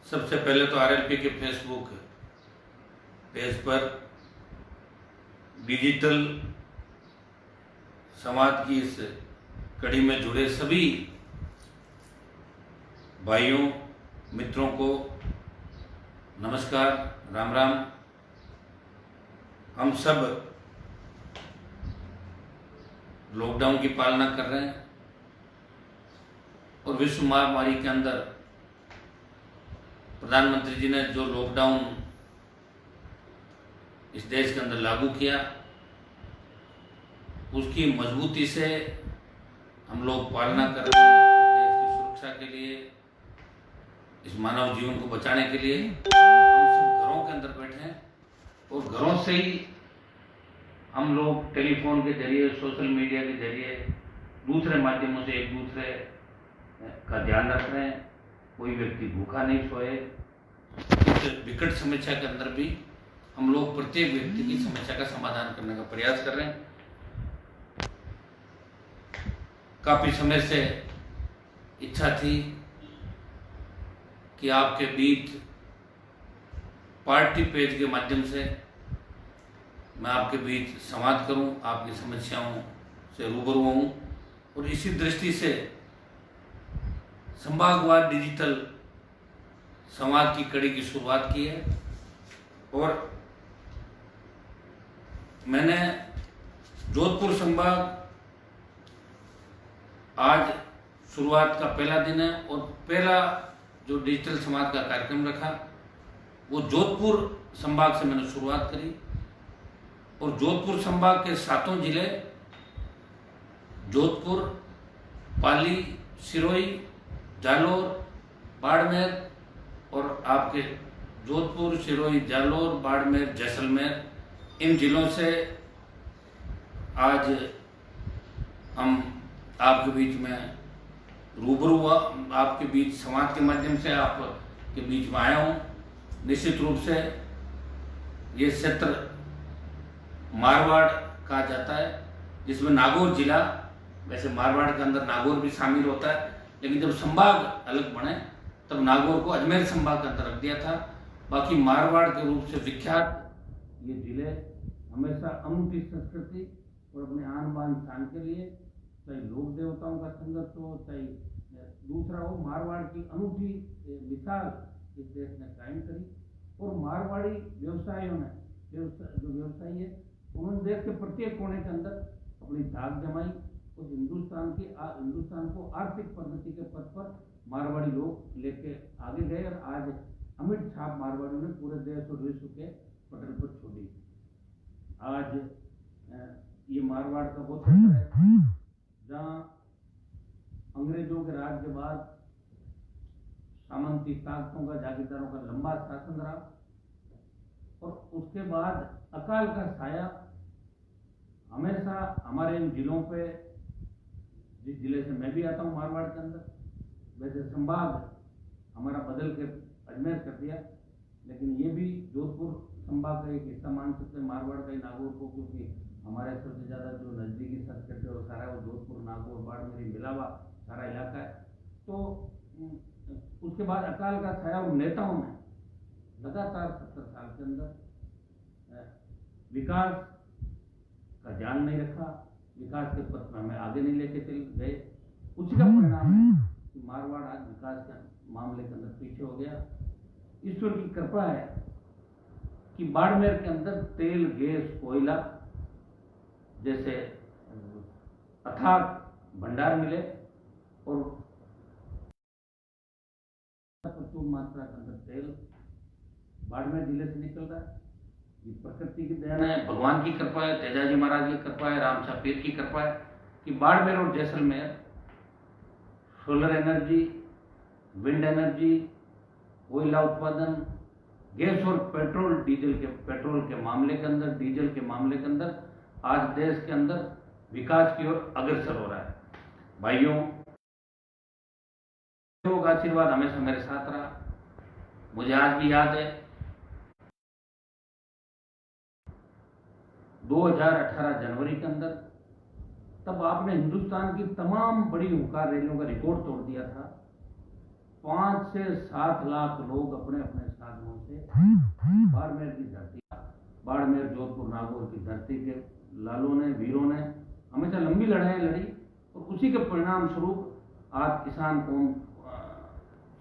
सबसे पहले तो आरएलपी के फेसबुक पेज पर डिजिटल समाज की इस कड़ी में जुड़े सभी भाइयों मित्रों को नमस्कार, राम राम। हम सब लॉकडाउन की पालना कर रहे हैं और विश्व महामारी के अंदर प्रधानमंत्री जी ने जो लॉकडाउन इस देश के अंदर लागू किया, उसकी मजबूती से हम लोग पालना कर रहे हैं। देश की सुरक्षा के लिए, इस मानव जीवन को बचाने के लिए हम सब घरों के अंदर बैठे हैं और घरों से ही हम लोग टेलीफोन के जरिए, सोशल मीडिया के जरिए, दूसरे माध्यमों से एक दूसरे का ध्यान रख रहे हैं। कोई व्यक्ति भूखा नहीं सोए। इस विकट समस्या के अंदर भी हम लोग प्रत्येक व्यक्ति की समस्या का समाधान करने का प्रयास कर रहे हैं। काफी समय से इच्छा थी कि आपके बीच पार्टी पेज के माध्यम से मैं आपके बीच संवाद करूं, आपकी समस्याओं से रूबरू हूं और इसी दृष्टि से संभागवार डिजिटल संवाद की कड़ी की शुरुआत की है। और मैंने जोधपुर संभाग, आज शुरुआत का पहला दिन है और पहला जो डिजिटल संवाद का कार्यक्रम रखा वो जोधपुर संभाग से मैंने शुरुआत करी। और जोधपुर संभाग के 7 जिले, जोधपुर, पाली, सिरोही, जालोर, बाड़मेर और आपके जोधपुर, सिरोही, जालोर, बाड़मेर, जैसलमेर, इन जिलों से आज हम आपके बीच में रूबरू हुआ, आपके बीच संवाद के माध्यम से आपके बीच में आया हूँ। निश्चित रूप से ये क्षेत्र मारवाड़ कहा जाता है, जिसमें नागौर जिला, वैसे मारवाड़ के अंदर नागौर भी शामिल होता है, लेकिन जब संभाग अलग बने तब नागौर को अजमेर संभाग के अंदर रख दिया था। बाकी मारवाड़ के रूप से विख्यात ये जिले हमेशा अनूठी संस्कृति और अपने आन बान शान के लिए, चाहे लोक देवताओं का संघर्ष हो, चाहे दूसरा हो, मारवाड़ की अनूठी मिसाल इस देश ने कायम करी। और मारवाड़ी व्यवसायियों ने, जो व्यवसायी है, उन्होंने देश के प्रत्येक कोने के अंदर अपनी धाक जमाई और हिंदुस्तान को आर्थिक प्रगति के पथ पर मारवाड़ी लोग लेके आगे गए और आज अमिट छाप मारवाड़ियों ने पूरे देश और विश्व के पटल पर छोड़ी। आज ये मारवाड़ का वो क्षेत्र है जहाँ अंग्रेजों के राज के बाद सामंती ताकतों का, जागीरदारों का लंबा शासन रहा और उसके बाद अकाल का साया हमेशा हमारे इन जिलों पे, जिस जिले से मैं भी आता हूँ मारवाड़ के अंदर, वैसे संभाग हमारा बदल के अजमेर कर दिया, लेकिन ये भी जोधपुर संभाग का एक हिस्सा मान सकते हैं मारवाड़ का ही, नागौर को, क्योंकि हमारे सबसे ज़्यादा जो नज़दीकी सर्किट है वो सारा वो जोधपुर, नागौर, बाड़मेर मिला हुआ सारा इलाका है। तो उसके बाद अकाल का साया और नेताओं ने लगातार 70 साल के अंदर विकास का ध्यान नहीं रखा, विकास के पथ में हमें आगे नहीं लेके चल गए। उसी का परिणाम है कि मारवाड़ आज विकास के मामले के अंदर पीछे हो गया। ईश्वर की कृपा है कि बाड़मेर के अंदर तेल, गैस, कोयला जैसे अथाक भंडार मिले और प्रचुर मात्रा के अंदर तेल बाड़मेर जिले से निकल रहा है। ये प्रकृति की देन है, भगवान की कृपा है, तेजाजी महाराज की कृपा है, राम शाह पीर की कृपा है कि बाड़मेर और Jaisalmer solar energy, wind energy, कोयला उत्पादन, गैस और पेट्रोल के मामले के अंदर, डीजल के मामले के अंदर आज देश के अंदर विकास की ओर अग्रसर हो रहा है। भाइयों, आशीर्वाद हमेशा मेरे साथ रहा। मुझे आज भी याद है 2018 जनवरी के अंदर, तब आपने हिंदुस्तान की तमाम बड़ी हुंकार रैलियों का रिकॉर्ड तोड़ दिया था 5 से 7 लाख लोग अपने अपने साधनों से बाड़मेर की धरती, बाड़मेर जोधपुर नागौर की धरती के लालों ने, वीरों ने हमेशा लंबी लड़ाई लड़ी और उसी के परिणाम स्वरूप आज किसान कौम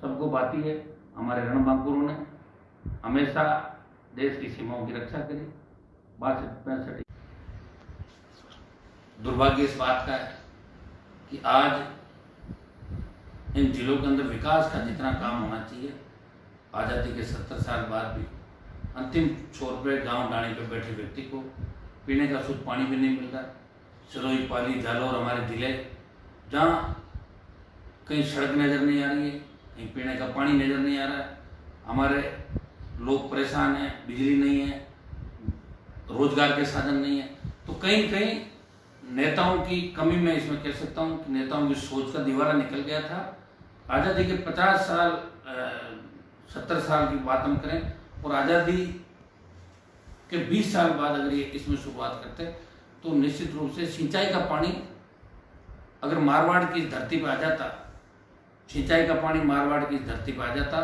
सबको बाती है। हमारे रणबांकुरों ने हमेशा देश की सीमाओं की रक्षा करी। 62-65 दुर्भाग्य इस बात का है कि आज इन जिलों के अंदर विकास का जितना काम होना चाहिए, आज़ादी के 70 साल बाद भी अंतिम छोर पे गांव डाणी पे बैठे व्यक्ति को पीने का शुद्ध पानी भी नहीं मिल रहा। सिरोही, पाली, जालौर हमारे जिले जहाँ कहीं सड़क नज़र नहीं आ रही है, कहीं पीने का पानी नज़र नहीं आ रहा है, हमारे लोग परेशान हैं, बिजली नहीं है, रोजगार के साधन नहीं है। तो कहीं कहीं नेताओं की कमी मैं इसमें कह सकता हूँ कि नेताओं की सोच का दीवारा निकल गया था। आज़ादी के 50 साल 70 साल की बात हम करें और आज़ादी के 20 साल बाद अगर ये इसमें शुरुआत करते तो निश्चित रूप से सिंचाई का पानी अगर मारवाड़ की धरती पर आ जाता, सिंचाई का पानी मारवाड़ की धरती पर आ जाता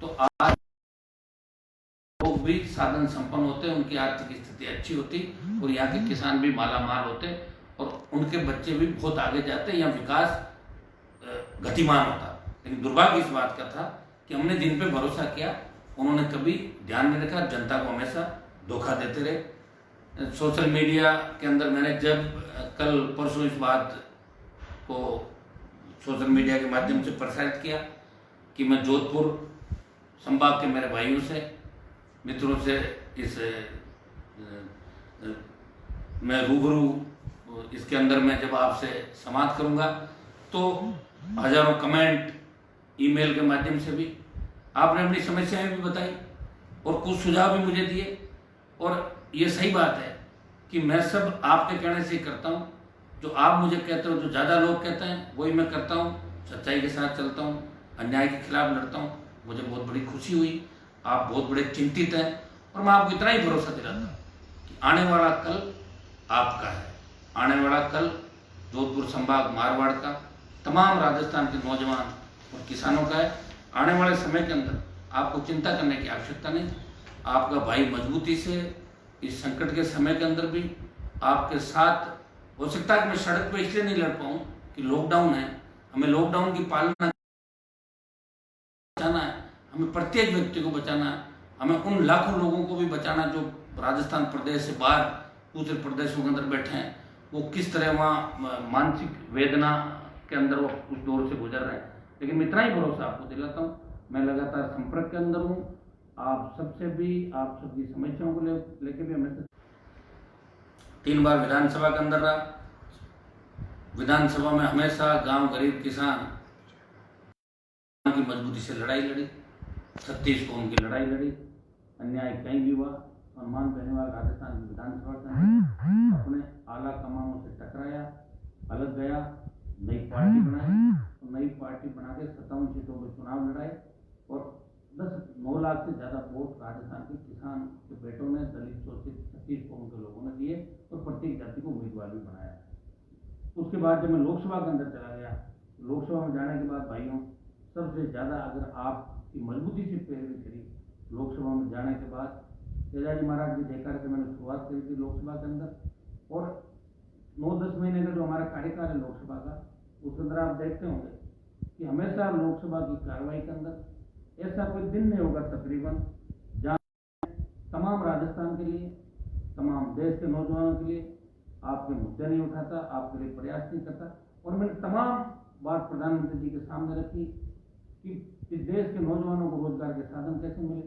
तो आज लोग भी साधन संपन्न होते, उनकी आर्थिक स्थिति अच्छी होती और यहाँ के किसान भी मालामाल होते और उनके बच्चे भी बहुत आगे जाते, यहाँ विकास गतिमान होता। लेकिन दुर्भाग्य इस बात का था कि हमने जिन पे भरोसा किया उन्होंने कभी ध्यान नहीं रखा, जनता को हमेशा धोखा देते रहे। सोशल मीडिया के अंदर मैंने जब कल परसों इस बात को सोशल मीडिया के माध्यम से प्रसारित किया कि मैं जोधपुर संभाग के मेरे भाइयों से, मित्रों से इस मैं रूबरू इसके अंदर मैं जब आपसे संवाद करूंगा तो हजारों कमेंट, ईमेल के माध्यम से भी आपने अपनी समस्याएं भी बताई और कुछ सुझाव भी मुझे दिए। और ये सही बात है कि मैं सब आपके कहने से करता हूँ, जो आप मुझे कहते हो, जो ज़्यादा लोग कहते हैं वही मैं करता हूँ। सच्चाई के साथ चलता हूँ, अन्याय के खिलाफ लड़ता हूँ। मुझे बहुत बड़ी खुशी हुई, आप बहुत बड़े चिंतित हैं और मैं आपको इतना ही भरोसा दिलाता हूँ कि आने वाला कल आपका है। आने वाला कल जोधपुर संभाग मारवाड़ का, तमाम राजस्थान के नौजवान और किसानों का है। आने वाले समय के अंदर आपको चिंता करने की आवश्यकता नहीं। आपका भाई मजबूती से इस संकट के समय के अंदर भी आपके साथ, हो सकता है कि मैं सड़क पर इसलिए नहीं लड़ पाऊँ कि लॉकडाउन है, हमें लॉकडाउन की पालना बचाना है, हमें प्रत्येक व्यक्ति को बचाना है, हमें उन लाखों लोगों को भी बचाना जो राजस्थान प्रदेश से बाहर दूसरे प्रदेशों के अंदर बैठे हैं। वो किस तरह वहाँ मानसिक वेदना के अंदर वो उस दौर से गुजर रहे हैं। लेकिन मैं इतना ही भरोसा आपको दिलाता हूँ, मैं लगातार संपर्क के अंदर हूँ, आप सबसे भी, आप सबकी समस्याओं को लेके भी हमें 3 बार विधानसभा के अंदर रहा। विधानसभा में हमेशा गांव, गरीब, किसान की मजबूती से लड़ाई लड़ी, 36 कौम की लड़ाई लड़ी। अन्याय कहीं भी हुआ, सम्मान बेनीवाल राजस्थान की विधानसभा के अंदर अपने आला कमानों से टकराया, अलग गया, नई पार्टी बनाई और नई पार्टी बना के 57 सीटों में चुनाव लड़ाए और 9 लाख से ज़्यादा वोट राजस्थान के किसान के बेटों ने, दलित, शोषित 36 कौम के लोगों ने दिए और प्रत्येक जाति को उम्मीदवार भी बनाया। उसके बाद जब मैं लोकसभा के अंदर चला गया, लोकसभा में जाने के बाद भाइयों सबसे ज़्यादा अगर आपकी मजबूती से पैरवी करी, लोकसभा में जाने के बाद तेजाजी महाराज के जयकार से मैंने शुरुआत करी थी लोकसभा के अंदर और 9-10 महीने का जो हमारा कार्यकाल है लोकसभा का, उसके अंदर आप देखते होंगे कि हमेशा लोकसभा की कार्रवाई के अंदर ऐसा कोई दिन नहीं होगा तकरीबन जहाँ तमाम राजस्थान के लिए, तमाम देश के नौजवानों के लिए आपके मुद्दे नहीं उठाता, आपके लिए प्रयास नहीं करता। और मैंने तमाम बात प्रधानमंत्री जी के सामने रखी कि इस देश के नौजवानों को रोजगार के साधन कैसे मिले,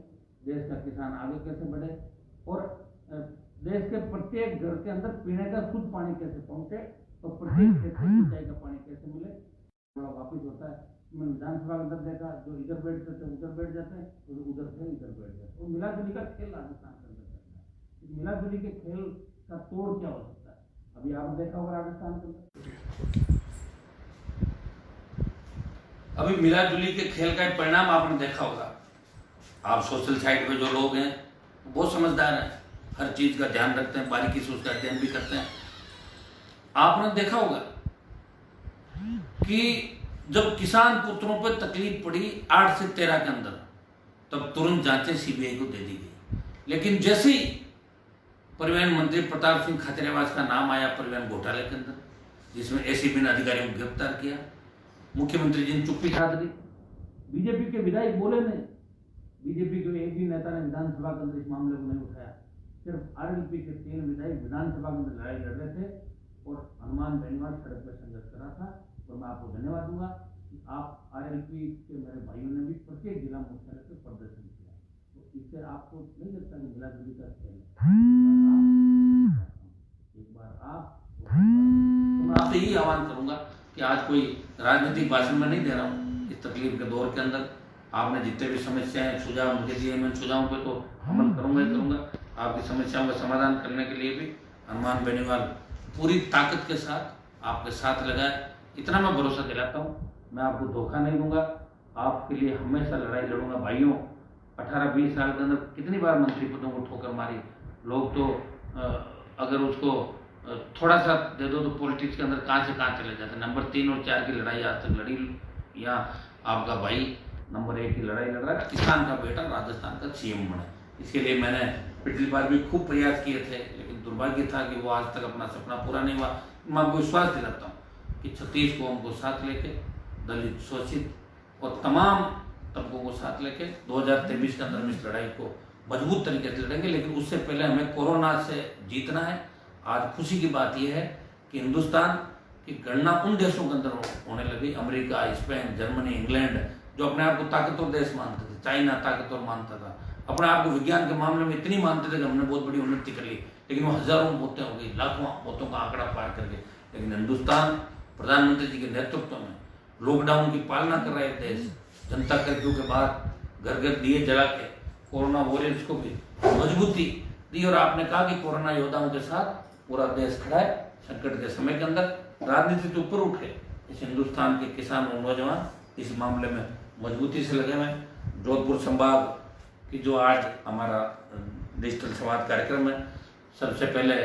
देश का किसान आगे कैसे बढ़े और देश के प्रत्येक घर के अंदर पीने का शुद्ध पानी कैसे पहुंचे और प्रत्येक क्षेत्र में सिंचाई का पानी कैसे मिले। थोड़ा वापिस होता है, मैंने विधानसभा के अंदर देखा, जो इधर बैठ जाते हैं उधर बैठ जाते हैं, तो उधर से इधर बैठ जाते हैं और मिलाजुली का खेल राजस्थान के अंदर चलता है। इस मिलाजुली के खेल का तोड़ क्या हो सकता है, अभी आपने देखा होगा राजस्थान के अंदर अभी मिलाजुली के खेल का परिणाम आपने देखा होगा। आप सोशल साइट पे जो लोग हैं बहुत समझदार हैं, हर चीज का ध्यान रखते हैं, बारीकी से उसका अध्ययन भी करते हैं। आपने देखा होगा कि जब किसान पुत्रों पर तकलीफ पड़ी 8 से 13 के अंदर, तब तुरंत जांचें सीबीआई को दे दी गई। लेकिन जैसे ही परिवहन मंत्री प्रताप सिंह खाचरियावास का नाम आया परिवहन घोटाले के अंदर, जिसमें एसीबी ने अधिकारियों को गिरफ्तार किया, मुख्यमंत्री जी ने चुप्पी साध ली। बीजेपी के विधायक बोले नहीं, बीजेपी के एक भी नेता ने विधानसभा के अंदर इस मामले को नहीं उठाया। सिर्फ आरएलपी के 3 विधायक विधानसभा के अंदर लड़ाई लड़ रहे थे और हनुमान बेनीवाल सड़क पर संघर्ष कर रहा था। और मैं आपको धन्यवाद दूंगा कि आप आरएलपी के मेरे भाइयों ने भी प्रत्येक जिला मुख्यालय पर प्रदर्शन किया। तो इससे आपको नहीं लगता कि मिलाजुली का खेल है? एक बार आप तो मैं आपसे यही आह्वान करूंगा कि आज कोई राजनीतिक भाषण में नहीं दे रहा हूँ। इस तकलीफ के दौर के अंदर आपने जितने भी समस्याएं सुझाव मुझे दिए, मैं सुझावों पे तो अमल करूंगा ही करूंगा। आपकी समस्याओं का समाधान करने के लिए भी हनुमान बेनीवाल पूरी ताकत के साथ आपके साथ लगा है। इतना मैं भरोसा दिलाता हूँ, मैं आपको धोखा नहीं दूंगा, आपके लिए हमेशा लड़ाई लड़ूंगा। भाइयों, 18-20 साल के अंदर कितनी बार मंत्री पदों को ठोकर मारी। लोग तो अगर उसको थोड़ा सा दे दो तो पॉलिटिक्स के अंदर कहाँ से कहाँ चले जाते। नंबर 3 और 4 की लड़ाई आज तक लड़ी, यहाँ आपका भाई नंबर 1 की लड़ाई लड़ रहा है। किसान का बेटा राजस्थान का सीएम बना। इसके लिए मैंने पिछली बार भी खूब प्रयास किए थे, लेकिन दुर्भाग्य था कि वो आज तक अपना सपना पूरा नहीं हुआ। मैं आपको विश्वास दिलाता हूँ कि 36 कौम को साथ लेके, दलित, शोषित और तमाम तबकों को साथ लेके 2023 के अंदर इस लड़ाई को मजबूत तरीके से लड़ेंगे। लेकिन उससे पहले हमें कोरोना से जीतना है। आज खुशी की बात यह है कि हिंदुस्तान की गणना उन देशों के अंदर होने लगी, अमेरिका, स्पेन, जर्मनी, इंग्लैंड, जो अपने आप को ताकतवर देश मानते थे। चाइना ताकतवर मानता था, अपने आप को विज्ञान के मामले में इतनी मानते थे कि हमने बहुत बड़ी उन्नति कर ली। लेकिन वो हजारों मौतें हो गई, लाखों मौतों का आंकड़ा पार कर गए। लेकिन हिंदुस्तान प्रधानमंत्री जी के नेतृत्व में लॉकडाउन की पालना कर रहे देश, जनता कर्फ्यू के बाद घर घर दिए जला के कोरोना वॉरियर्स को भी मजबूती दी। और आपने कहा कि कोरोना योद्धाओं के साथ पूरा देश खड़ा है। संकट के समय के अंदर राजनीति से ऊपर उठे इस हिंदुस्तान के किसान और नौजवान इस मामले में मजबूती से लगे हुए। जोधपुर संभाग की जो आज हमारा डिजिटल संवाद कार्यक्रम है, सबसे पहले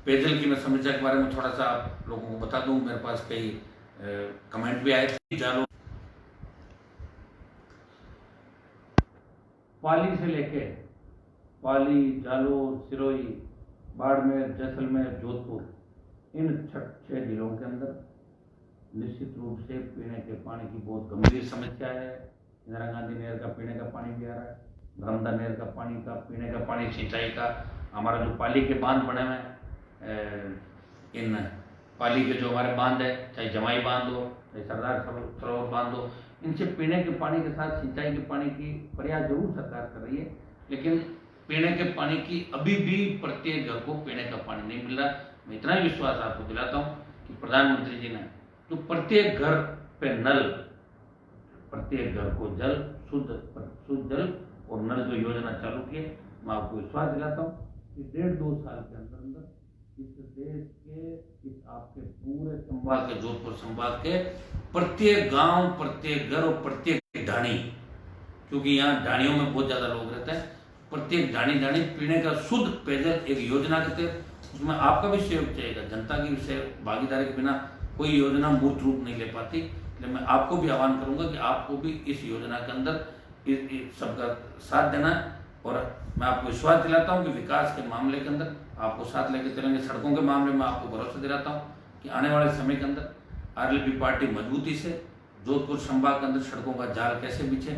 पेयजल की मैं समस्या के बारे में थोड़ा सा आप लोगों को बता दूं। मेरे पास कई कमेंट भी आए थे। जालोर, पाली से लेके पाली, जालोर, सिरोही, बाड़मेर, जैसलमेर, जोधपुर, इन 6 जिलों के अंदर निश्चित रूप से पीने के पानी की बहुत गंभीर समस्या है। इंदिरा गांधी नहर का पीने का पानी भी आ रहा है, धर्मदा नहर का पानी का पीने का पानी, सिंचाई का। हमारा जो पाली के बांध बने हुए हैं, इन पाली के जो हमारे बांध है, चाहे जमाई बांध हो, चाहे सरदार सरोवर बांध हो, इनसे पीने के पानी के साथ सिंचाई के पानी की प्रयास जरूर सरकार कर रही है। लेकिन पीने के पानी की अभी भी प्रत्येक घर को पीने का पानी नहीं मिल रहा। मैं इतना ही विश्वास आपको दिलाता हूँ कि प्रधानमंत्री जी ने जो प्रत्येक घर पे नल, प्रत्येक घर को जल, शुद्ध जल और नल जो योजना चालू की है, मैं आपको विश्वास दिलाता हूँ कि 1.5-2 साल के अंदर अंदर इस देश के, इस आपके पूरे संभाग के, जोधपुर संभाग के प्रत्येक गांव, प्रत्येक घर और प्रत्येक ढाणी, क्योंकि यहाँ ढाणियों में बहुत ज्यादा लोग रहते हैं, प्रत्येक ढाणी पीने का शुद्ध पेयजल एक योजना के तहत, उसमें आपका भी सहयोग चाहिएगा। जनता की भी भागीदारी के बिना कोई योजना मूर्त रूप नहीं ले पाती। इसलिए मैं आपको भी आह्वान करूंगा कि आपको भी इस योजना के अंदर सबका साथ देना है। और मैं आपको विश्वास दिलाता हूं कि विकास के मामले के अंदर आपको साथ लेकर चलेंगे। सड़कों के मामले में आपको भरोसा दिलाता हूं कि आने वाले समय के अंदर आरएलपी पार्टी मजबूती से जोधपुर संभाग के अंदर सड़कों का जाल कैसे बिछे,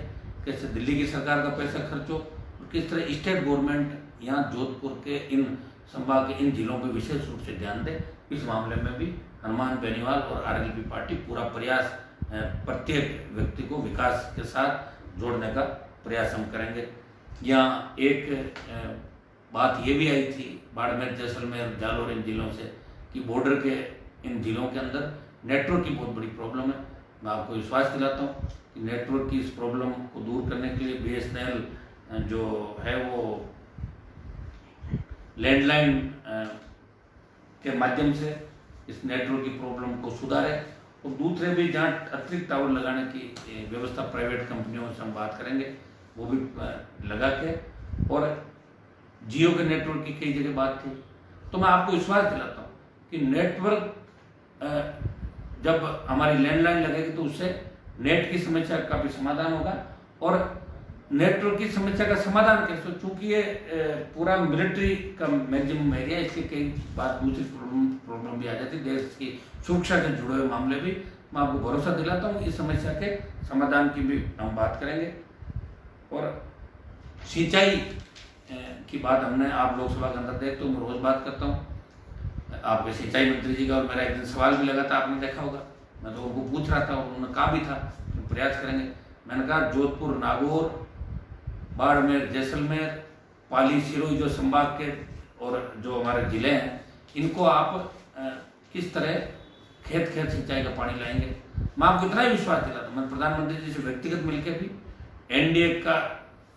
कैसे दिल्ली की सरकार का पैसा खर्च हो, और किस तरह स्टेट गवर्नमेंट यहाँ जोधपुर के इन संभाग के इन जिलों पर विशेष रूप से ध्यान दे। इस मामले में भी हनुमान बेनीवाल और आरएलपी पार्टी पूरा प्रयास, प्रत्येक व्यक्ति को विकास के साथ जोड़ने का प्रयास हम करेंगे। यहाँ एक बात ये भी आई थी बाड़मेर, जैसलमेर, जालोर इन जिलों से कि बॉर्डर के इन जिलों के अंदर नेटवर्क की बहुत बड़ी प्रॉब्लम है। मैं आपको विश्वास दिलाता हूँ कि नेटवर्क की इस प्रॉब्लम को दूर करने के लिए BSNL जो है वो लैंडलाइन के माध्यम से इस नेटवर्क की प्रॉब्लम को सुधारे। और दूसरे भी जहाँ अतिरिक्त टावर लगाने की व्यवस्था प्राइवेट कंपनियों से हम बात करेंगे, वो भी लगा के। और जियो के नेटवर्क की कई जगह बात थी। तो मैं आपको विश्वास दिलाता हूँ कि नेटवर्क जब हमारी लैंडलाइन लगेगी तो उससे नेट की समस्या का भी समाधान होगा। और नेटवर्क की समस्या का समाधान कैसे, चूंकि ये पूरा मिलिट्री का मैक्सिमम एरिया, इसके कई बात दूसरी प्रॉब्लम भी आ जाती है, देश की सुरक्षा से जुड़े हुए मामले भी। मैं आपको भरोसा दिलाता हूँ इस समस्या के समाधान की भी हम बात करेंगे। और सिंचाई की बात हमने, आप लोकसभा के अंदर देखते हो, मैं रोज बात करता हूँ आपके सिंचाई मंत्री जी का, और मेरा एक दिन सवाल भी लगा था, आपने देखा होगा, मैं तो उनको पूछ रहा था और उन्होंने कहा भी था तो प्रयास करेंगे। मैंने कहा जोधपुर, नागौर, बाड़मेर, जैसलमेर, पाली, सिरोही जो संभाग के और जो हमारे जिले हैं, इनको आप किस तरह खेत खेत सिंचाई का पानी लाएंगे। मैं आपको इतना ही विश्वास दिलाता हूँ, मैं प्रधानमंत्री जी से व्यक्तिगत मिलकर भी, एनडीए का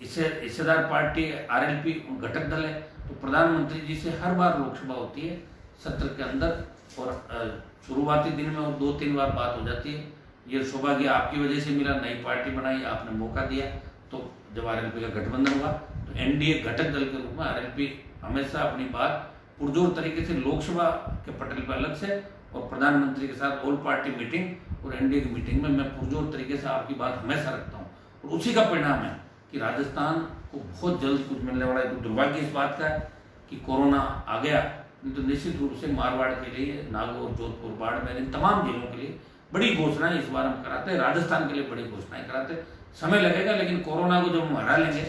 हिस्सेदार पार्टी आरएलपी घटक दल है, तो प्रधानमंत्री जी से हर बार लोकसभा होती है सत्र के अंदर, और शुरुआती दिन में और 2-3 बार बात हो जाती है। ये सौभाग्य आपकी वजह से मिला, नई पार्टी बनाई, आपने मौका दिया। तो जब आरएलपी का गठबंधन हुआ तो एनडीए घटक दल के रूप में आरएलपी हमेशा अपनी बात पुरजोर तरीके से लोकसभा के पटल पर अलग से और प्रधानमंत्री के साथ ऑल पार्टी मीटिंग और एनडीए की मीटिंग में मैं पुरजोर तरीके से आपकी बात हमेशा रखता हूँ, और उसी का परिणाम है कि राजस्थान को बहुत जल्द कुछ मिलने वाला है। तो दुर्भाग्य इस बात का है कि कोरोना आ गया, नहीं तो निश्चित रूप से मारवाड़ के लिए, नागौर, जोधपुर, बाड़मेर, इन तमाम जिलों के लिए बड़ी घोषणाएं इस बार हम कराते हैं, राजस्थान के लिए बड़ी घोषणाएं कराते हैं। समय लगेगा, लेकिन कोरोना को जब हम हरा लेंगे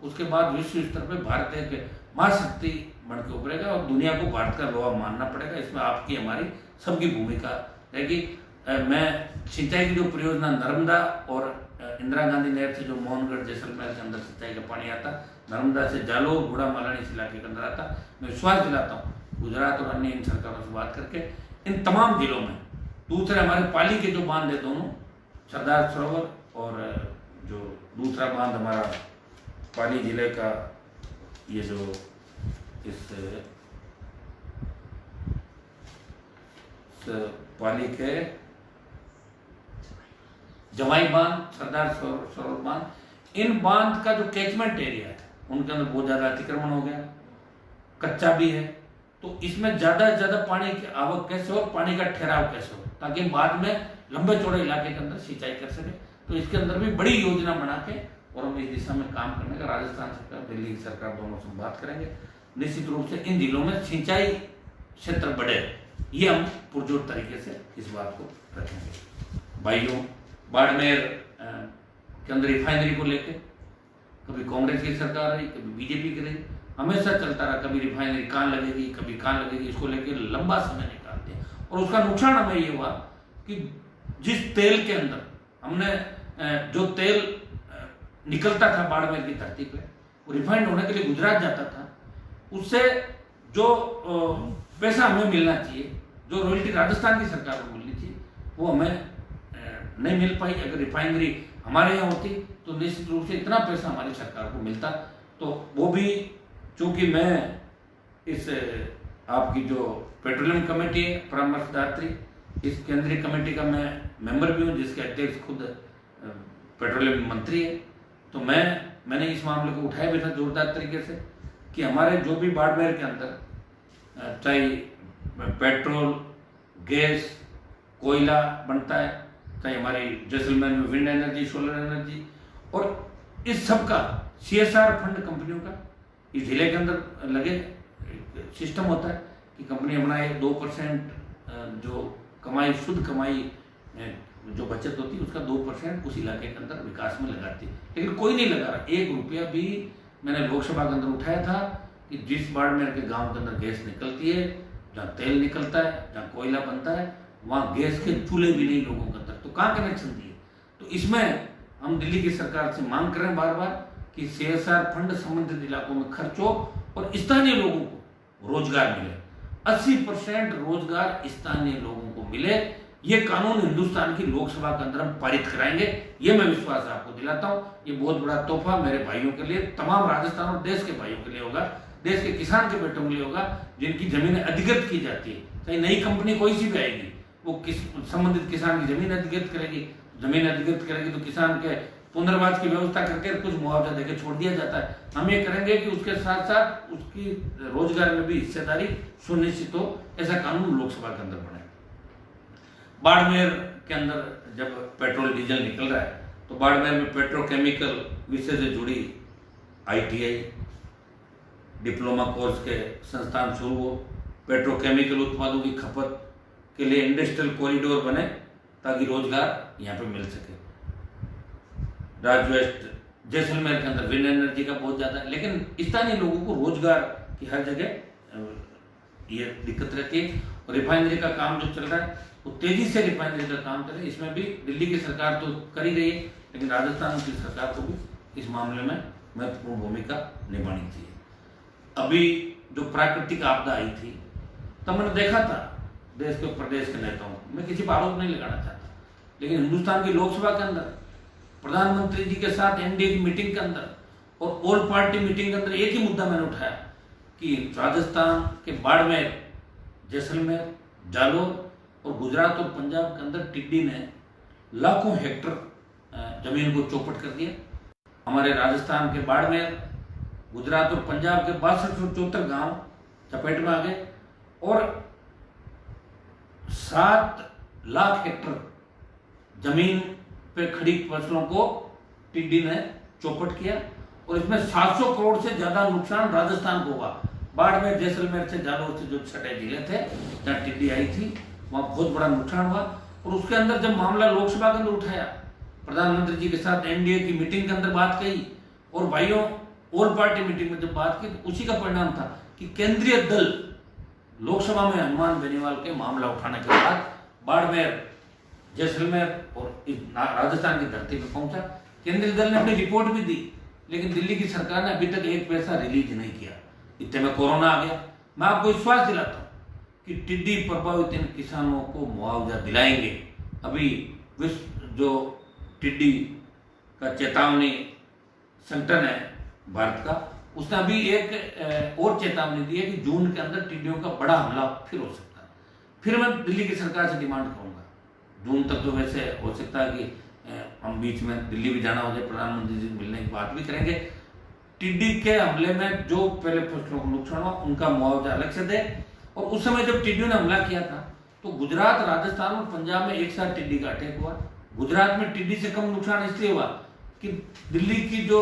उसके बाद विश्व स्तर पर भारत एक महाशक्ति बन के उभरेगा और दुनिया को भारत का लोहा मानना पड़ेगा। इसमें आपकी हमारी सबकी भूमिका रहेगी। मैं सिंचाई की जो परियोजना नर्मदा और इंदिरा गांधी नहर से जो मोहनगढ़ जैसलमेर के अंदर सिंचाई का पानी आता, नर्मदा से जालोर, बूढ़ा मालानी इस इलाके के अंदर आता, मैं विश्वास दिलाता हूँ गुजरात और अन्य इन सरकारों से बात करके इन तमाम जिलों में। दूसरे हमारे पाली के जो बांध है दोनों, सरदार सरोवर और जो दूसरा बांध हमारा पाली जिले का, ये जो इस पाली के जवाई बांध, सरदार सरोवर बांध, इन बांध का जो कैचमेंट एरिया है उनके अंदर बहुत ज्यादा अतिक्रमण हो गया, कच्चा भी है। तो इसमें ज्यादा से ज्यादा पानी की आवक कैसे हो, पानी का ठहराव कैसे हो, ताकि बाद में लंबे चौड़े इलाके के अंदर सिंचाई कर सके। तो इसके अंदर भी बड़ी योजना बना के और हम इस दिशा में काम करने का राजस्थान सरकार, दिल्ली की सरकार दोनों से बात करेंगे। निश्चित रूप से इन जिलों में सिंचाई क्षेत्र बढ़े, ये हम पुरजोर तरीके से इस बात को रखेंगे। भाइयों, बाड़मेर के अंदर रिफाइनरी को लेकर कभी कांग्रेस की सरकार रही, कभी बीजेपी की रही, हमेशा चलता रहा, कभी रिफाइनरी कहाँ लगेगी, कभी कहाँ लगेगी, इसको लेकर लंबा समय निकाल दिया। और उसका नुकसान हमें ये हुआ कि जिस तेल के अंदर हमने जो तेल निकलता था बाड़मेर की धरती पे, वो रिफाइंड होने के लिए गुजरात जाता था, उससे जो पैसा हमें मिलना चाहिए, जो रॉयल्टी राजस्थान की सरकार को मिलनी चाहिए, वो हमें नहीं मिल पाई। अगर रिफाइनरी हमारे यहाँ होती तो निश्चित रूप से इतना पैसा हमारी सरकार को मिलता। तो वो भी, चूंकि मैं इस आपकी जो पेट्रोलियम कमेटी है परामर्शदात्री, इस केंद्रीय कमेटी का मैं मेंबर भी हूँ, जिसके अध्यक्ष खुद पेट्रोलियम मंत्री है, तो मैंने इस मामले को उठाया भी था जोरदार तरीके से कि हमारे जो भी बाड़मेर के अंदर चाहे पेट्रोल, गैस, कोयला बनता है, चाहे हमारी जैसलमेर में विंड एनर्जी, सोलर एनर्जी, और इस सब का CSR फंड कंपनियों का इस जिले के अंदर लगे सिस्टम होता है कि कंपनी अपना 2% जो कमाई, शुद्ध कमाई जो बचत होती है उसका 2% उस इलाके के अंदर विकास में लगाती है। लेकिन कोई नहीं लगा रहा, 1 रुपया भी। मैंने लोकसभा के अंदर उठाया था कि जिस बाड़मेर के गांव के अंदर गैस निकलती है, जहाँ तेल निकलता है, जहाँ कोयला बनता है, वहाँ गैस के चूल्हे भी नहीं लोगों के अंदर, तो कहाँ कनेक्शन दिए। तो इसमें हम दिल्ली की सरकार से मांग करें बार बार कि CSR फंड संबंधित इलाकों में खर्च हो और स्थानीय लोगों को रोजगार मिले, 80% रोजगार स्थानीय लोगों को मिले। ये कानून हिंदुस्तान की लोकसभा के अंदर हम पारित कराएंगे, ये मैं विश्वास आपको दिलाता हूँ। ये बहुत बड़ा तोहफा मेरे भाइयों के लिए, तमाम राजस्थान और देश के भाइयों के लिए होगा, देश के किसान के बेटों के लिए होगा जिनकी जमीनें अधिकृत की जाती है। चाहे नई कंपनी कोई सी भी आएगी, वो संबंधित किसान की जमीन अधिकृत करेगी, जमीन अधिकृत करेगी तो किसान के पुनर्वास की व्यवस्था करके कुछ मुआवजा देकर छोड़ दिया जाता है। हम ये करेंगे कि उसके साथ साथ उसकी रोजगार में भी हिस्सेदारी सुनिश्चित हो, ऐसा कानून लोकसभा के अंदर बने। बाड़मेर के अंदर जब पेट्रोल डीजल निकल रहा है तो बाड़मेर में पेट्रोकेमिकल विषय से जुड़ी ITI डिप्लोमा कोर्स के संस्थान शुरू हो, पेट्रोकेमिकल उत्पादों की खपत के लिए इंडस्ट्रियल कॉरिडोर बने ताकि रोजगार यहाँ पे मिल सके। वेस्ट जैसलमेर के अंदर विंड एनर्जी का बहुत ज्यादा है, लेकिन स्थानीय लोगों को रोजगार की हर जगह ये दिक्कत रहती है। और रिफाइनरी का काम जो चल रहा है वो तेजी से रिफाइनरी का काम करे, इसमें भी दिल्ली की सरकार तो कर ही रही है, लेकिन राजस्थान की सरकार को भी इस मामले में महत्वपूर्ण भूमिका निभानी चाहिए। अभी जो प्राकृतिक आपदा आई थी तब मैंने देखा था देश के प्रदेश के नेताओं को, मैं किसी पर आरोप नहीं लगाना चाहता, लेकिन हिंदुस्तान की लोकसभा के अंदर प्रधानमंत्री जी के साथ NDA की मीटिंग के अंदर और ऑल पार्टी मीटिंग के अंदर एक ही मुद्दा मैंने उठाया कि राजस्थान के बाड़मेर, जैसलमेर, जालोर और गुजरात और पंजाब के अंदर टिड्डी ने लाखों हेक्टर जमीन को चौपट कर दिया। हमारे राजस्थान के बाड़मेर, गुजरात और पंजाब के 6274 गांव चपेट में आ गए और 7 लाख हेक्टर जमीन पे खड़ी फसलों को टिड्डी ने चौपट किया और इसमें 700 करोड़ से ज्यादा नुकसान राजस्थान को हुआ। बाड़मेर, जैसलमेर से, जालोर से जो 6 जिले थे जहाँ टिड्डी आई थी वहां बहुत बड़ा नुकसान हुआ। और उसके अंदर जब मामला लोकसभा के अंदर उठाया, प्रधानमंत्री जी के साथ NDA की मीटिंग के अंदर बात कही और भाइयों ऑल पार्टी मीटिंग में जब बात की तो उसी का परिणाम था कि केंद्रीय दल लोकसभा में हनुमान बेनीवाल के मामला उठाने के बाद बाड़मेर, जैसलमेर और राजस्थान की धरती पर पहुंचा। केंद्रीय दल ने अपनी रिपोर्ट भी दी, लेकिन दिल्ली की सरकार ने अभी तक एक पैसा रिलीज नहीं किया। इतने में कोरोना आ गया। मैं आपको विश्वास दिलाता हूं कि टिड्डी प्रभावित इन किसानों को मुआवजा दिलाएंगे। अभी विश्व जो टिड्डी का चेतावनी संगठन है भारत का, उसने अभी एक और चेतावनी दी है कि जून के अंदर टिड्डियों का बड़ा हमला फिर हो सकता है। फिर मैं दिल्ली की सरकार से डिमांड करूंगा, जून तक तो वैसे हो सकता है कि हम बीच में दिल्ली भी जाना हो जाए, प्रधानमंत्री जी मिलने की बात भी करेंगे। टिड्डी के हमले में जो पहले फसलों को नुकसान हुआ उनका मुआवजा अलग से दे। और उस समय जब टिड्डियों ने हमला किया था तो गुजरात, राजस्थान और पंजाब में एक साथ टिड्डी का अटैक हुआ। गुजरात में टिड्डी से कम नुकसान इसलिए हुआ कि दिल्ली की जो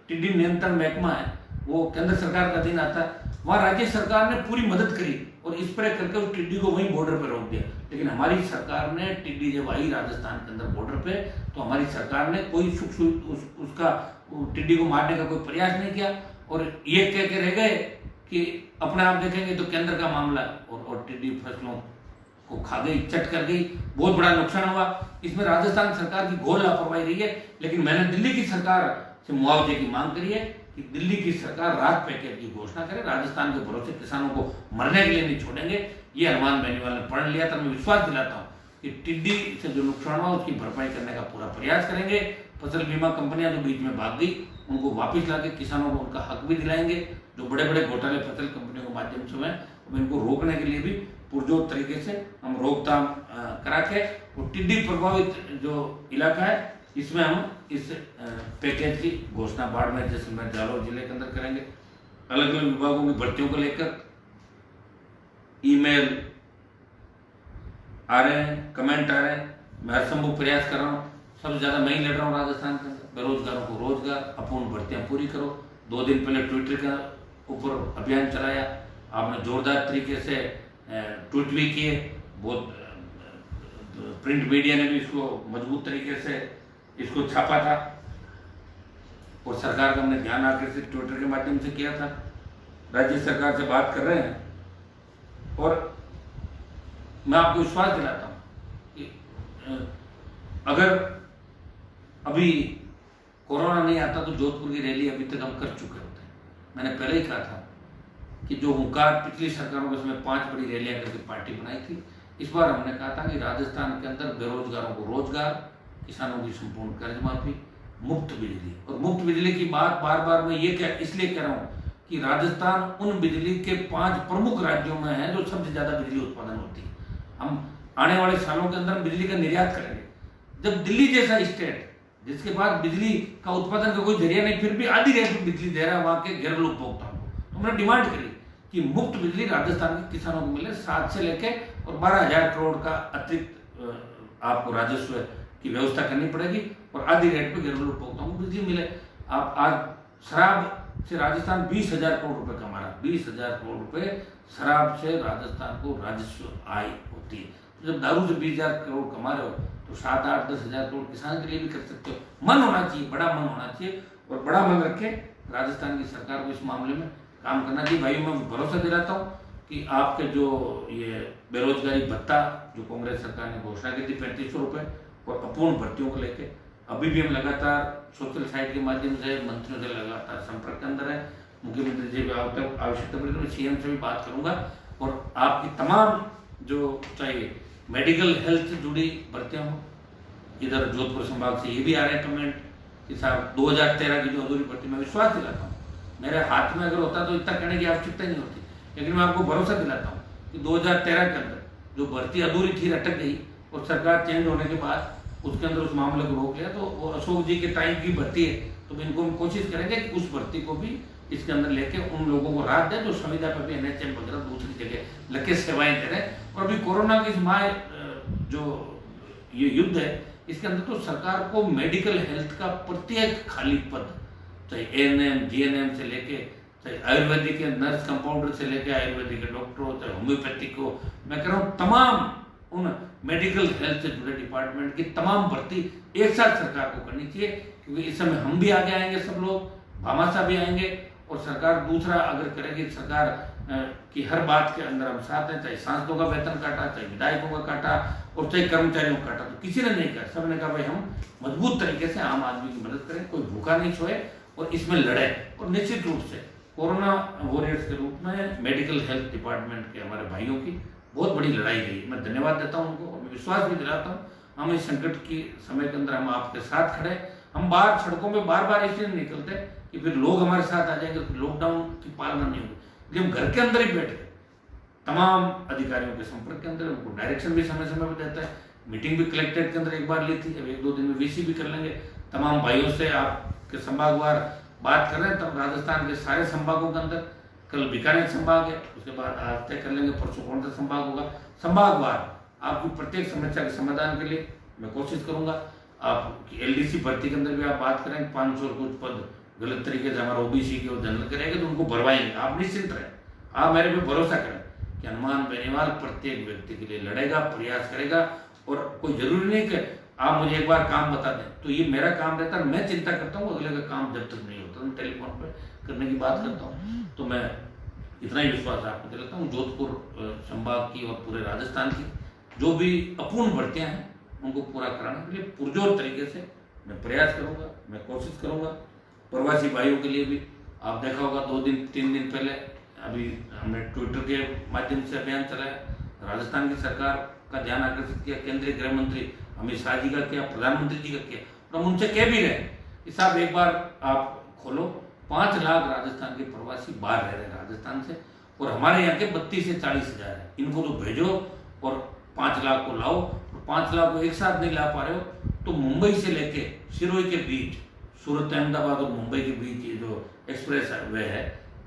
टिड्डी नियंत्रण महकमा है वो केंद्र सरकार का अधीन आता है, वहां राज्य सरकार ने पूरी मदद करी और स्प्रे करके उस टिड्डी को वहीं बॉर्डर पर रोक दिया। लेकिन हमारी सरकार ने टिड्डी जब आई राजस्थान के अंदर बॉर्डर पे तो हमारी सरकार ने कोई उसका टिड्डी को मारने का कोई प्रयास नहीं किया और ये कह के रह गए कि अपने आप देखेंगे तो केंद्र का मामला और टिड्डी फसलों को खा गई, चट कर गई, बहुत बड़ा नुकसान हुआ। इसमें राजस्थान सरकार की घोर लापरवाही रही है। लेकिन मैंने दिल्ली की सरकार से मुआवजे की मांग करी है कि दिल्ली की सरकार राहत पैकेज की घोषणा करे। राजस्थान के भरोसे किसानों को मरने के लिए नहीं छोड़ेंगे। ये हनुमान बेनीवाल ने पढ़ लिया था। मैं विश्वास दिलाता हूँ कि टिड्डी से जो नुकसान हुआ उसकी भरपाई करने का पूरा प्रयास करेंगे। फसल बीमा कंपनियां जो बीच में भाग गई उनको वापिस लाके किसानों को उनका हक भी दिलाएंगे। जो बड़े बड़े घोटाले फसल कंपनियों के माध्यम से हुए अब इनको रोकने के लिए भी पुरजोर तरीके से हम रोकथाम करा के और टिड्डी प्रभावित जो इलाका है इसमें हम इस पैकेज की घोषणा बाड़मेर, जैसलमेर, जालोर जिले के अंदर करेंगे। अलग अलग विभागों की भर्तियों को लेकर ईमेल आ रहे हैं, कमेंट आ रहे हैं। मैं हर संभव प्रयास कर रहा हूँ। सबसे ज्यादा मैं ही लड़ रहा हूँ राजस्थान के अंदर। बेरोजगारों को रोजगार, अपूर्ण भर्तियां पूरी करो। 2 दिन पहले ट्विटर के ऊपर अभियान चलाया, आपने जोरदार तरीके से ट्वीट भी किए। बहुत प्रिंट मीडिया ने भी इसको मजबूत तरीके से इसको छापा था और सरकार का हमने ध्यान आकर्षित ट्विटर के माध्यम से किया था। राज्य सरकार से बात कर रहे हैं और मैं आपको विश्वास दिलाता हूं कि अगर अभी कोरोना नहीं आता तो जोधपुर की रैली अभी तक हम कर चुके होते हैं। मैंने पहले ही कहा था कि जो हुंकार पिछली सरकारों के समय 5 बड़ी रैलियां करके पार्टी बनाई थी, इस बार हमने कहा था कि राजस्थान के अंदर बेरोजगारों को रोजगार, किसानों की संपूर्ण कर्ज माफी, मुफ्त बिजली। और मुफ्त बिजली की बात बार बार मैं इसलिए कह रहा हूँ कि राजस्थान उन बिजली के 5 प्रमुख राज्यों में है जो सबसे ज्यादा बिजली उत्पादन होती है। हम आने वाले सालों के अंदर बिजली का निर्यात करेंगे। जब दिल्ली जैसा स्टेट जिसके पास बिजली का उत्पादन का कोई जरिया नहीं फिर भी आधी रेट पर बिजली दे रहा है वहां के घरेलू उपभोक्ताओं को, तो हमने डिमांड करी कि मुफ्त बिजली राजस्थान के किसानों को मिले। 7 से लेके और 12,000 करोड़ का अतिरिक्त आपको राजस्व की व्यवस्था करनी पड़ेगी और आधी रेट पे घरेलू उपभोक्ताओं को बिजली मिले। आप आज शराब से राजस्थान 20,000 करोड़ रुपए कमा रहा है। 20,000 करोड़ रुपए शराब से राजस्थान को राजस्व आय होती है। तो जब दारू से 20,000 करोड़ कमा रहे हो तो 7, 8, 10,000 करोड़ किसान के लिए भी कर सकते हो। मन होना चाहिए, बड़ा मन होना चाहिए और बड़ा मन रखे राजस्थान की सरकार को इस मामले में काम करना चाहिए। भाई मैं भरोसा दिलाता हूँ कि आपके जो ये बेरोजगारी भत्ता जो कांग्रेस सरकार ने घोषणा की थी 3500 रुपये और अपूर्ण भर्तियों को लेके अभी भी हम लगातार सोशल साइट के माध्यम से मंत्रियों से लगातार संपर्क के अंदर है। मुख्यमंत्री जी आवश्यकता पड़ी तो मैं सीएम से भी बात करूंगा और आपकी तमाम जो चाहिए मेडिकल हेल्थ से जुड़ी भर्तियां हो। इधर जोधपुर संभाग से ये भी आ रहे हैं कमेंट कि साहब 2013 की जो अधूरी भर्ती, मैं विश्वास दिलाता हूँ मेरे हाथ में अगर होता तो इतना कहने की आवश्यकता नहीं होती, लेकिन मैं आपको भरोसा दिलाता हूँ कि 2013 के अंदर जो भर्ती अधूरी थी अटक गई और सरकार चेंज होने के बाद उसके अंदर उस मामले को रोक लिया। तो वो अशोक जी के टाइम की भर्ती है तो इनको हम कोशिश करेंगे कि उस भर्ती को भी इसके अंदर लेके उन लोगों को राहत दे जो संविदा पर भी एनएचएम वगैरह दूसरी जगह लग के सेवाएं दे रहे हैं। और अभी कोरोना की जो ये युद्ध है इसके अंदर तो सरकार को मेडिकल हेल्थ का प्रत्येक खाली पद, चाहे एएनएम जीएनएम से लेके चाहे आयुर्वेदिक के नर्स कंपाउंडर से लेके आयुर्वेदिक के डॉक्टरों चाहे होम्योपैथिक को, मैं कह रहा हूँ तमाम उन मेडिकल हेल्थ से जुड़े डिपार्टमेंट की तमाम भर्ती एक साथ सरकार को करनी चाहिए। क्योंकि इस समय हम भी आगे आएंगे, सब लोग भामाशाह भी आएंगे और सरकार दूसरा अगर करेगी सरकार की हर बात के अंदर हम साथ हैं, चाहे सांसदों का वेतन काटा, चाहे विधायकों का काटा और चाहे कर्मचारियों का काटा, तो किसी ने नहीं कहा। सबने कहा भाई हम मजबूत तरीके से आम आदमी की मदद करें, कोई भूखा नहीं सोए और इसमें लड़े। और निश्चित रूप से कोरोना वॉरियर्स के रूप में मेडिकल हेल्थ डिपार्टमेंट के हमारे भाइयों की बहुत बड़ी लड़ाई रही। मैं धन्यवाद देता हूं उनको और मैं विश्वास भी दिलाता हूं हम इस संकट की समय के अंदर हम आपके साथ खड़े। हम बाहर सड़कों में बार इसलिए नहीं निकलते कि फिर लोग हमारे साथ आ जाएंगे तो लॉकडाउन की पालना नहीं होगी, लेकिन हम घर के अंदर ही बैठ के तमाम अधिकारियों के संपर्क के अंदर उनको डायरेक्शन भी समय समय पर देता है। मीटिंग भी कलेक्ट्रेट के अंदर एक बार ली थी, अब 1-2 दिन में वीसी भी कर लेंगे। तमाम भाइयों से आपके संभागवार बात कर रहे हैं, तब राजस्थान के सारे संभागों के अंदर कल बीकानेर संभाग है, उसके बाद आज तय कर लेंगे परसों कौन सा संभाग होगा। संभागवार आपकी प्रत्येक समस्या के समाधान के लिए मैं कोशिश करूंगा। आप एलडीसी भर्ती के अंदर भी आप बात करें 500 कुछ पद गलत तरीके से हमारा ओबीसी के जनरल करेंगे तो उनको भरवाएंगे। आप निश्चिंत रहें, आप मेरे पे भरोसा करें कि हनुमान बेनीवाल प्रत्येक व्यक्ति के लिए लड़ेगा, प्रयास करेगा। और कोई जरूरी नहीं कि आप मुझे एक बार काम बता दें तो ये मेरा काम रहता है। मैं चिंता करता हूँ अगले का काम जब तक नहीं होता मैं टेलीफोन पर करने की बात करता हूँ। तो मैं इतना ही विश्वास आपको दिलाता हूँ जोधपुर संभाग की और पूरे राजस्थान की जो भी अपूर्ण भर्तियां हैं उनको पूरा कराने के लिए पुरजोर तरीके से मैं प्रयास करूंगा, मैं कोशिश करूंगा। प्रवासी भाइयों के लिए भी आप देखा होगा 2-3 दिन पहले अभी हमने ट्विटर के माध्यम से अभियान चलाया। राजस्थान की सरकार का ध्यान आकर्षित किया, केंद्रीय गृह मंत्री अमित शाह जी का किया, प्रधानमंत्री जी का किया। तो हम उनसे कह भी रहे कि साहब एक बार आप खोलो, 5 लाख राजस्थान के प्रवासी बाहर रह रहे हैं राजस्थान से और हमारे यहाँ के 32 से 40 हजार है। इनको तो भेजो और 5 लाख को लाओ। और 5 लाख को एक साथ नहीं ला पा रहे हो तो मुंबई से लेके सिरोही के बीच, सूरत अहमदाबाद और मुंबई के बीच ये जो एक्सप्रेस वे है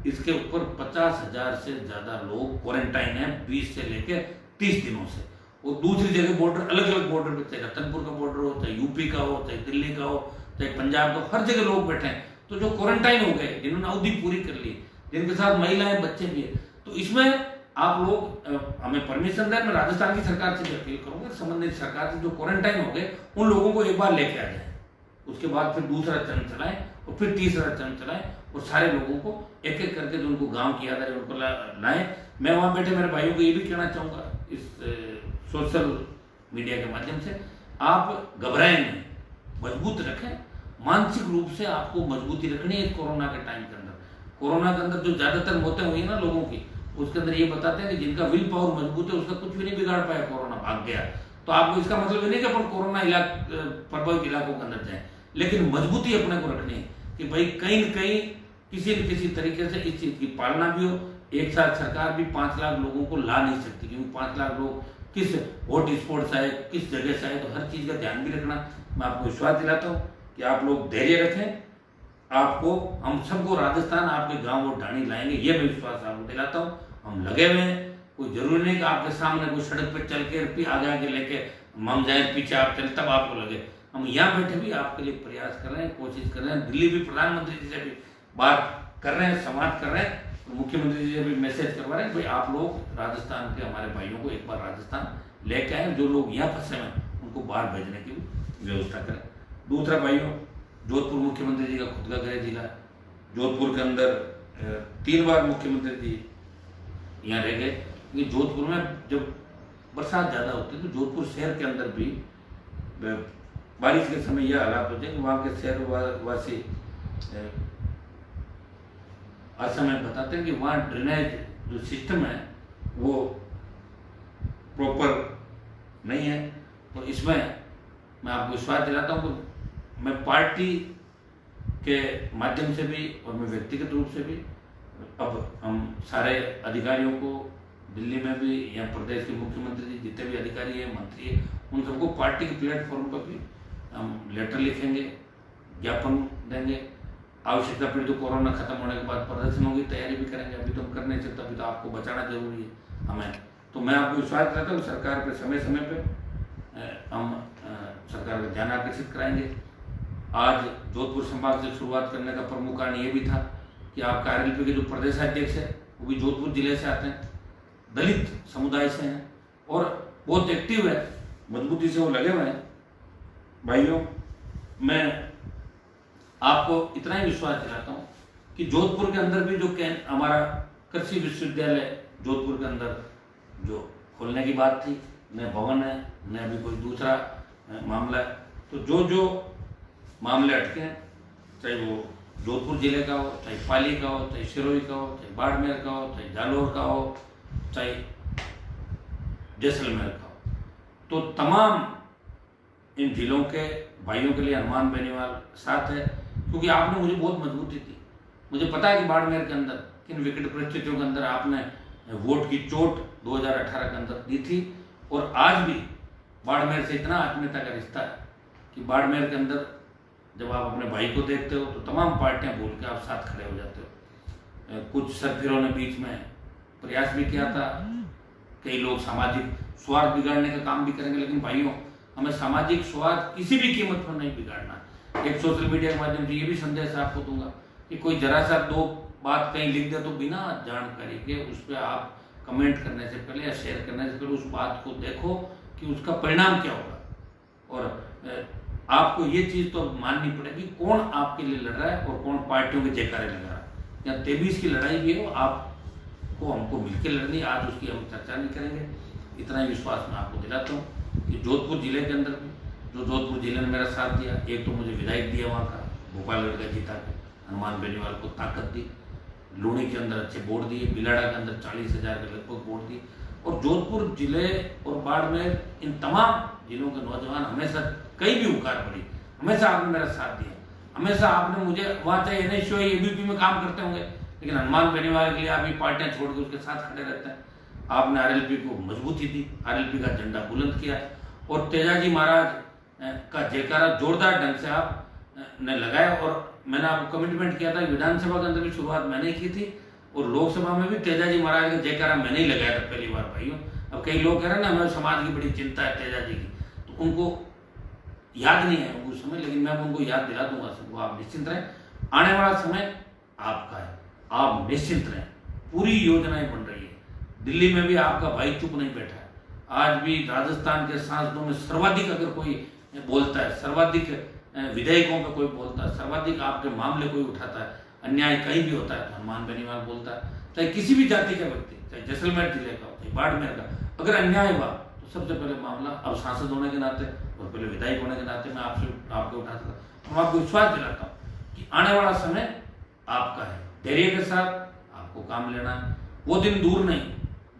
इसके ऊपर 50,000 से ज्यादा लोग क्वारंटाइन है 20 से लेके 30 दिनों से। और दूसरी जगह बॉर्डर अलग अलग बॉर्डर पे, चाहे रतनपुर का बॉर्डर हो, चाहे यूपी का हो, चाहे दिल्ली का हो, चाहे पंजाब का, हर जगह लोग बैठे हैं। तो जो क्वारंटाइन हो गए, जिन्होंने अवधि पूरी कर ली, जिनके साथ महिलाएं बच्चे भी है, तो इसमें आप लोग हमें परमिशन दें। मैं राजस्थान की सरकार से भी अपील करूंगा, संबंधित सरकार से जो क्वारंटाइन हो गए उन लोगों को एक बार लेके आ जाए, उसके बाद फिर दूसरा चरण चलाएं और फिर तीसरा चरण चलाएं और सारे लोगों को एक एक करके जो उनको गांव की याद है उनको लाएं। मैं वहां बैठे मेरे भाइयों को ये भी कहना चाहूंगा इस सोशल मीडिया के माध्यम से, आप घबराएं नहीं, मजबूत रखें। मानसिक रूप से आपको मजबूती रखनी है कोरोना के टाइम के अंदर। कोरोना के अंदर जो ज्यादातर मौतें हुई है ना लोगों की, उसके अंदर ये बताते हैं कि जिनका विल पावर मजबूत है उसका कुछ भी नहीं बिगाड़ पाया, कोरोना भाग गया। तो आपको इसका मतलब ये नहीं कि अपन कोरोना प्रभावित इलाकों के अंदर जाए, लेकिन मजबूती अपने को रखनी है कि भाई कहीं न कहीं किसी न किसी तरीके से इस चीज की पालना भी हो। एक साथ सरकार भी 5 लाख लोगों को ला नहीं सकती, क्योंकि 5 लाख लोग किस हॉट स्पॉट से आए, किस जगह से आए, तो हर चीज का ध्यान भी रखना। मैं आपको विश्वास दिलाता हूँ कि आप लोग धैर्य रखें, आपको हम सबको राजस्थान आपके गांव और ढाणी लाएंगे, ये मैं विश्वास आपको दिलाता हूँ। हम लगे हुए हैं, कोई जरूरी नहीं कि आपके सामने कोई सड़क पे चल के आगे आगे लेके हम जाए, पीछे आप चले तब आपको लगे। हम यहाँ बैठे भी आपके लिए प्रयास कर रहे हैं, कोशिश कर रहे हैं। दिल्ली भी प्रधानमंत्री जी से भी बात कर रहे हैं, संवाद कर रहे हैं, मुख्यमंत्री जी से भी मैसेज करवा रहे हैं भाई आप लोग राजस्थान के हमारे भाइयों को एक बार राजस्थान लेके आए, जो लोग यहाँ फंसे हैं उनको बाहर भेजने की भी व्यवस्था करें। दूसरा भाइयों, जोधपुर मुख्यमंत्री जी का खुद का गृह जिला है। जोधपुर के अंदर 3 बार मुख्यमंत्री जी यहाँ रह गए, क्योंकि जोधपुर में जब बरसात ज़्यादा होती है तो जोधपुर शहर के अंदर भी बारिश के समय यह हालात होते हैं कि वहाँ के शहर वासी असमय बताते हैं कि वहाँ ड्रेनेज जो सिस्टम है वो प्रॉपर नहीं है। तो इसमें मैं आपको विश्वास दिलाता हूँ कि मैं पार्टी के माध्यम से भी और मैं व्यक्तिगत रूप से भी अब हम सारे अधिकारियों को दिल्ली में भी या प्रदेश के मुख्यमंत्री जी जितने भी अधिकारी हैं, मंत्री हैं, उन सबको पार्टी के प्लेटफॉर्म पर भी हम लेटर लिखेंगे, ज्ञापन देंगे। आवश्यकता पड़ी तो कोरोना खत्म होने के बाद प्रदर्शनों की तैयारी भी करेंगे। अभी तो हम कर नहीं सकते, अभी तो आपको बचाना जरूरी है हमें। तो मैं आपको विश्वास करता हूँ सरकार पे समय समय पे हम सरकार का ध्यान आकर्षित कराएंगे। आज जोधपुर संभाग से शुरुआत करने का प्रमुख कारण ये भी था कि आपका RLP के जो प्रदेशाध्यक्ष है वो भी जोधपुर जिले से आते हैं, दलित समुदाय से हैं और बहुत एक्टिव है, मजबूती से वो लगे हुए हैं। भाइयों, मैं आपको इतना ही विश्वास दिलाता हूँ कि जोधपुर के अंदर भी जो हमारा कृषि विश्वविद्यालय जोधपुर के अंदर जो खोलने की बात थी, न भवन है न अभी कोई दूसरा मामला है, तो जो मामले अटके हैं, चाहे वो जोधपुर जिले का हो, चाहे पाली का हो, चाहे सिरोही का हो, चाहे बाड़मेर का हो, चाहे जालोर का हो, चाहे जैसलमेर का हो, तो तमाम इन जिलों के भाइयों के लिए हनुमान बेनीवाल साथ है। क्योंकि आपने मुझे बहुत मजबूती दी, मुझे पता है कि बाड़मेर के अंदर किन विकट परिस्थितियों के अंदर आपने वोट की चोट 2018 के अंदर दी थी, और आज भी बाड़मेर से इतना आत्मीयता का रिश्ता है कि बाड़मेर के अंदर जब आप अपने भाई को देखते हो तो तमाम पार्टियां भूल के आप साथ खड़े हो जाते हो। कुछ सरफिरों ने बीच में प्रयास भी किया था, कई लोग सामाजिक स्वार्थ बिगाड़ने का काम भी करेंगे, लेकिन भाइयों हमें सामाजिक स्वार्थ किसी भी कीमत पर नहीं बिगाड़ना। एक सोशल मीडिया के माध्यम से ये भी संदेश आपको दूंगा कि कोई जरा सा 2 बात कहीं लिख दे तो बिना जानकारी के उस पर आप कमेंट करने से पहले या शेयर करने से पहले उस बात को देखो कि उसका परिणाम क्या होगा। और आपको ये चीज तो माननी पड़ेगी कौन आपके लिए लड़ रहा है और कौन पार्टियों के जयकारे लगा रहा है। या 23 की लड़ाई भी है, आपको हमको मिलकर लड़नी, आज उसकी हम चर्चा नहीं करेंगे। इतना ही विश्वास मैं आपको दिलाता हूँ कि जोधपुर जिले के अंदर भी जो जोधपुर जिले ने मेरा साथ दिया, एक तो मुझे विधायक दिया वहाँ का, भोपालगढ़ का जीता के हनुमान बेनीवाल को ताकत दी, लूणी के अंदर अच्छे वोट दिए, बिलाड़ा के अंदर 40,000 के लगभग वोट दिए, और जोधपुर जिले और बाड़मेर इन तमाम जिलों के नौजवान हमेशा कहीं भी उकार पड़ी, हमेशा आपने मेरा साथ दिया, हमेशा आपने मुझे वहाँ चाहे NSU ABP में काम करते होंगे, लेकिन हनुमान बेनीवाल के लिए आप ये पार्टियां छोड़ के उसके साथ खड़े रहते हैं। आपने RLP को मजबूती दी, RLP का झंडा बुलंद किया, और तेजाजी महाराज का जयकारा जोरदार ढंग से आप ने लगाया। और मैंने आपको कमिटमेंट किया था, विधानसभा के अंदर भी शुरुआत मैंने की थी और लोकसभा में भी तेजाजी महाराज का जयकारा मैंने ही लगाया था पहली बार। भाइयों, अब कई लोग कह रहे हैं ना हमें समाज की बड़ी चिंता है तेजाजी की, तो उनको याद नहीं है उस समय, लेकिन मैं उनको याद दिला दूंगा सबको। आप निश्चिंत रहें, आने वाला समय आपका है, आप निश्चिंत रहें, पूरी योजनाएं बन रही है। दिल्ली में भी आपका भाई चुप नहीं बैठा है, आज भी राजस्थान के सांसदों में सर्वाधिक अगर कोई बोलता है, सर्वाधिक विधेयकों पे कोई बोलता है, सर्वाधिक आपके मामले कोई उठाता है, अन्याय कहीं भी होता है तो हनुमान बेनीवाल बोलता है। चाहे किसी भी जाति का व्यक्ति, चाहे जैसलमेर जिले का हो, चाहे बाड़मेर का, अगर अन्याय हुआ तो सबसे पहले मामला, अब सांसद होने के नाते और पहले विधायक होने के नाते मैं आपको उठाता था। मैं आपको विश्वास दिलाता हूँ कि आने वाला समय आपका है, धैर्य के साथ आपको काम लेना है। वो दिन दूर नहीं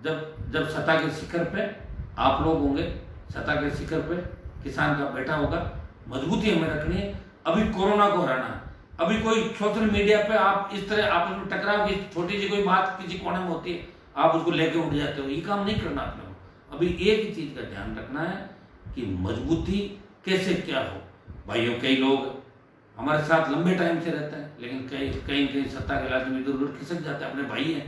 जब सत्ता के शिखर पे आप लोग होंगे, सत्ता के शिखर पे किसान का बैठा होगा। मजबूती हमें रखनी है, अभी कोरोना को हराना है। अभी कोई सोशल मीडिया पे आप इस तरह आपस में टकराव की छोटी सी कोई बात किसी कोने में होती है, आप उसको लेके उठ जाते हो, ये काम नहीं करना आपने को। अभी एक ही चीज का ध्यान रखना है कि मजबूती कैसे क्या हो। भाइयों, कई लोग हमारे साथ लंबे टाइम से रहते हैं, लेकिन कहीं सत्ता के लालच में इधर उधर खिसक जाते हैं, अपने भाई हैं,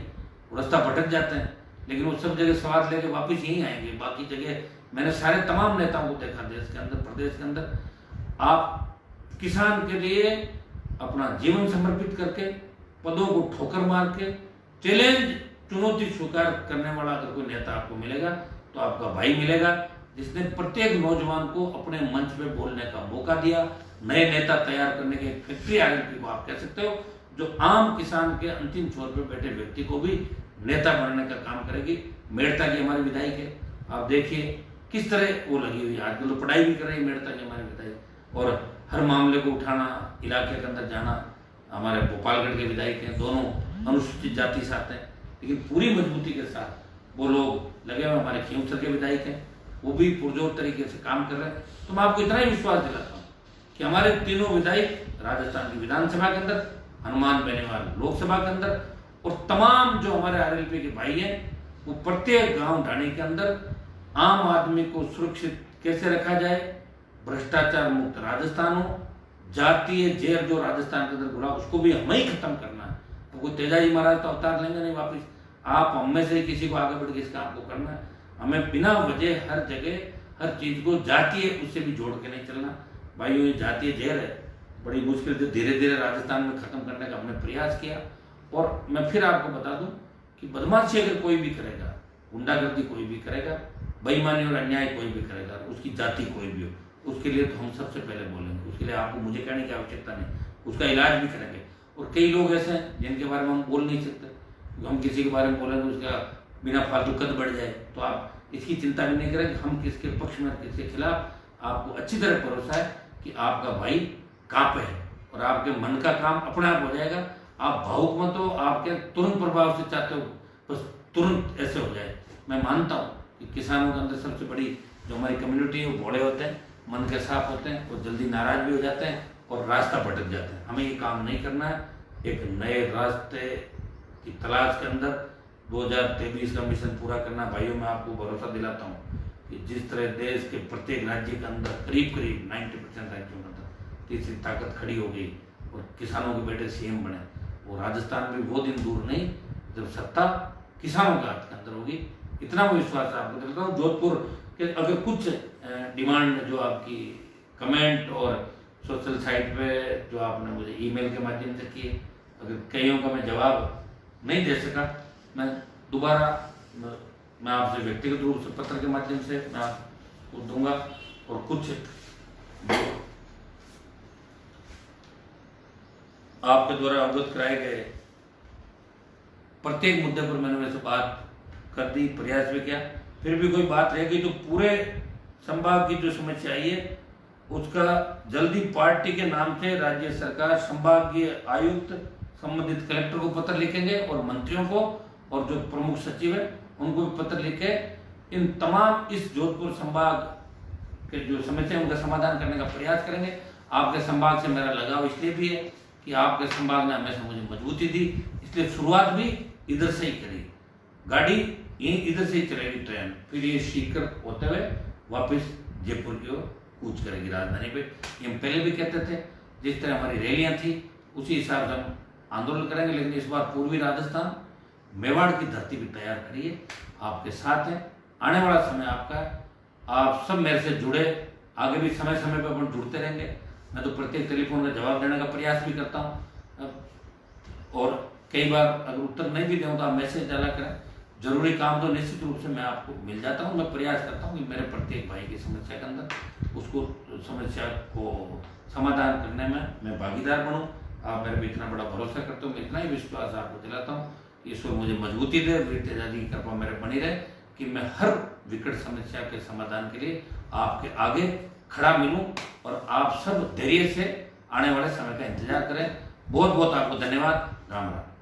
रास्ता भटक जाते हैं, लेकिन वो सब जगह स्वाद लेके वापस यहीं आएंगे। बाकी जगह मैंने सारे तमाम नेताओं को देखा देश के अंदर, प्रदेश के अंदर, आप किसान के लिए अपना जीवन समर्पित करके, पदों को ठोकर मार के, चैलेंज चुनौती स्वीकार करने वाला अगर कोई नेता आपको मिलेगा तो आपका भाई मिलेगा, जिसने प्रत्येक नौजवान को अपने मंच पे बोलने का मौका दिया। नए नेता तैयार करने की एक फैक्ट्री आरएलपी को आप कह सकते हो, जो आम किसान के अंतिम छोर पे बैठे व्यक्ति को भी नेता बनने का काम करेगी। मेड़ता की हमारी विधायक है, आप देखिए किस तरह वो लगी हुई है। आजकल तो पढ़ाई भी कर रही है मेड़ता की हमारी विधायक, और हर मामले को उठाना, इलाके के अंदर जाना। हमारे भोपालगढ़ के विधायक हैं, दोनों अनुसूचित जाति से आते हैं, लेकिन पूरी मजबूती के साथ वो लोग लगे हुए। हमारे खींवसर के विधायक हैं, वो भी पुरजोर तरीके से काम कर रहे हैं। तो मैं आपको इतना ही विश्वास दिलाता हूँ कि हमारे तीनों विधायक राजस्थान की विधानसभा के अंदर, हनुमान बेनीवाल लोकसभा के अंदर, और तमाम जो हमारे आरएलपी के भाई हैं, वो प्रत्येक गांव ढाणी के अंदर आम आदमी को सुरक्षित कैसे रखा जाए, भ्रष्टाचार मुक्त राजस्थान हो, जातीय जहर जो राजस्थान के अंदर घुला उसको भी हमें ही खत्म करना है। तो कोई तेजाजी महाराज तो अवतार लेंगे नहीं वापिस, आप हम में से ही किसी को आगे बढ़ के इस काम को करना है। हमें बिना वजह हर जगह हर चीज को जातीय उससे भी जोड़ के नहीं चलना। भाइयों, ये जातीय जहर है, बड़ी मुश्किल से धीरे धीरे राजस्थान में खत्म करने का हमने प्रयास किया। और मैं फिर आपको बता दूं कि बदमाशी अगर कोई भी करेगा, गुंडागर्दी कोई भी करेगा, बेईमानी और अन्याय कोई भी करेगा, उसकी जाति कोई भी हो, उसके लिए तो हम सबसे पहले बोलेंगे। उसके लिए आपको मुझे कहने की आवश्यकता नहीं, उसका इलाज भी करेंगे। और कई लोग ऐसे हैं जिनके बारे में हम बोल नहीं सकते, हम किसी के बारे में बोलें तो उसका बिना फालतू कद बढ़ जाए। तो आप इसकी चिंता भी नहीं करें कि हम किसके पक्ष में, किसके खिलाफ। आपको अच्छी तरह भरोसा है कि आपका भाई कहाँ पे है, और आपके मन का काम अपने आप हो जाएगा। आप भावुक मत हो, आपके तुरंत प्रभाव से चाहते हो बस तुरंत ऐसे हो जाए। मैं मानता हूँ कि किसानों के अंदर सबसे बड़ी जो हमारी कम्युनिटी है वो भोले होते हैं, मन के साफ होते हैं, और जल्दी नाराज भी हो जाते हैं और रास्ता भटक जाते हैं। हमें ये काम नहीं करना है। एक नए रास्ते की तलाश के अंदर 2023 का मिशन पूरा करना। भाइयों, मैं आपको भरोसा दिलाता हूँ कि जिस तरह देश के प्रत्येक राज्य के अंदर करीब 90% राज्यों के अंदर तीसरी ताकत खड़ी हो गई और किसानों के बेटे सीएम बने, वो राजस्थान में वो दिन दूर नहीं जब सत्ता किसानों के हाथ के अंदर होगी। इतना मैं विश्वास आपको दिलाता हूँ। जोधपुर के अगर कुछ डिमांड जो आपकी कमेंट और सोशल साइट पे जो आपने मुझे ईमेल के माध्यम से किए, अगर कईयों का मैं जवाब नहीं दे सका, मैं दोबारा मैं आपसे व्यक्तिगत रूप से पत्र के माध्यम से मैं आपको दूंगा। और कुछ जो आपके द्वारा अवगत कराए गए प्रत्येक मुद्दे पर मैंने वैसे बात कर दी, प्रयास भी किया। फिर भी कोई बात रह गई तो पूरे संभाग की जो समस्या आई है उसका जल्दी पार्टी के नाम से राज्य सरकार संभागीय आयुक्त संबंधित कलेक्टर को पत्र लिखेंगे और मंत्रियों को और जो प्रमुख सचिव है उनको भी पत्र लिखे इन तमाम इस जोधपुर संभाग के जो समस्या है उनका समाधान करने का प्रयास करेंगे। आपके संभाग से मेरा लगाव इसलिए भी है कि आपके संभाग ने हमेशा मुझे मजबूती दी, इसलिए शुरुआत भी इधर से ही करी। गाड़ी इधर से ही चलेगी ट्रेन, फिर ये सीकर होते हुए वापस जयपुर की ओर कूच करेगी राजधानी पे। ये हम पहले भी कहते थे, जिस तरह हमारी रैलियां थी उसी हिसाब से हम आंदोलन करेंगे। लेकिन इस बार पूर्वी राजस्थान मेवाड़ की धरती भी तैयार करिए, आपके साथ है। आने वाला समय आपका है, आप सब मेरे से जुड़े, आगे भी समय समय पर अपन जुड़ते रहेंगे। मैं तो प्रत्येक टेलीफोन का जवाब देने का प्रयास भी करता हूँ, और कई बार अगर उत्तर नहीं भी दूँ तो आप मैसेज डाला करें। जरूरी काम तो निश्चित रूप से मैं आपको मिल जाता हूँ। मैं प्रयास करता हूँ कि मेरे प्रत्येक भाई की समस्या के अंदर उसको समस्या को समाधान करने में मैं भागीदार बनूँ। आप मेरे पे इतना बड़ा भरोसा करते हो, मैं इतना ही विश्वास आपको दिलाता हूँ। ईश्वर मुझे मजबूती दे, वीर तेजाजी की कृपा मेरे बनी रहे कि मैं हर विकट समस्या के समाधान के लिए आपके आगे खड़ा मिलूं, और आप सब धैर्य से आने वाले समय का इंतजार करें। बहुत बहुत आपको धन्यवाद। राम राम।